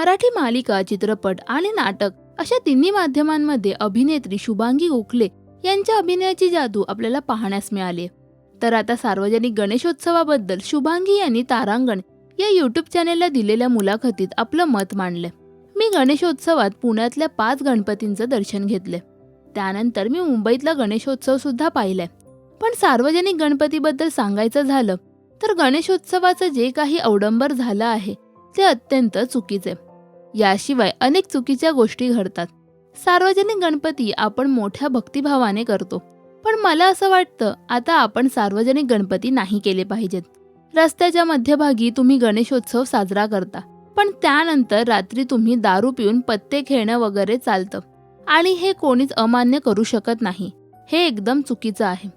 मराठी मालिका, चित्रपट आणि नाटक अशा तिन्ही माध्यमांमध्ये अभिनेत्री शुभांगी गोखले यांच्या अभिनयाची जादू आपल्याला पाहण्यास मिळाली. तर आता सार्वजनिक गणेशोत्सवाबद्दल शुभांगी यांनी तारांगण या यूट्यूब चॅनेलला दिलेल्या मुलाखतीत आपलं मत मांडले. मी गणेशोत्सवात पुण्यातल्या 5 गणपतींचं दर्शन घेतले. त्यानंतर मी मुंबईतला गणेशोत्सव सुद्धा पाहिलाय. पण सार्वजनिक गणपतीबद्दल सांगायचं झालं तर गणेशोत्सवाचं जे काही अवडंबर झालं आहे ते अत्यंत चुकीचे. याशिवाय अनेक चुकीच्या गोष्टी घडतात. सार्वजनिक गणपती आपण मोठ्या भक्तिभावाने करतो, पण मला असं वाटतं आता आपण सार्वजनिक गणपती नाही केले पाहिजेत. रस्त्याच्या मध्यभागी तुम्ही गणेशोत्सव साजरा करता, पण त्यानंतर रात्री तुम्ही दारू पिऊन पत्ते खेळणं वगैरे चालतं आणि हे कोणीच अमान्य करू शकत नाही. हे एकदम चुकीचं आहे.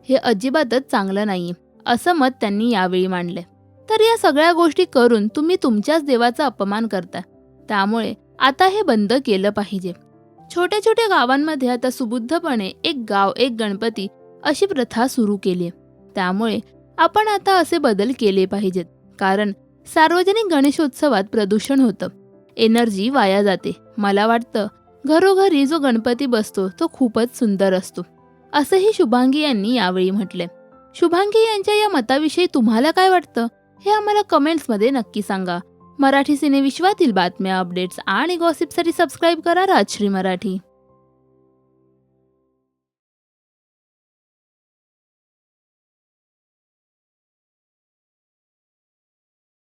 हे अजिबातच चांगलं नाहीये असं मत त्यांनी यावेळी मांडले. तर या सगळ्या गोष्टी करून तुम्ही तुमच्याच देवाचा अपमान करता. त्यामुळे आता हे बंद केलं पाहिजे. छोट्या छोट्या गावांमध्ये आता सुबुद्धपणे एक गाव एक गणपती अशी प्रथा सुरू केली आहे. त्यामुळे आपण आता असे बदल केले पाहिजेत. कारण सार्वजनिक गणेशोत्सवात प्रदूषण होतं, एनर्जी वाया जाते. मला वाटतं घरोघरी जो गणपती बसतो तो खूपच सुंदर असतो असंही शुभांगी यांनी यावेळी म्हटले. शुभांगी यांच्या या मताविषयी तुम्हाला काय वाटतं हे आम्हाला कमेंट्समध्ये नक्की सांगा. मराठी सिनेविश्वातील बातम्या, अपडेट्स आणि गॉसिपसाठी सबस्क्राईब करा राजश्री मराठी.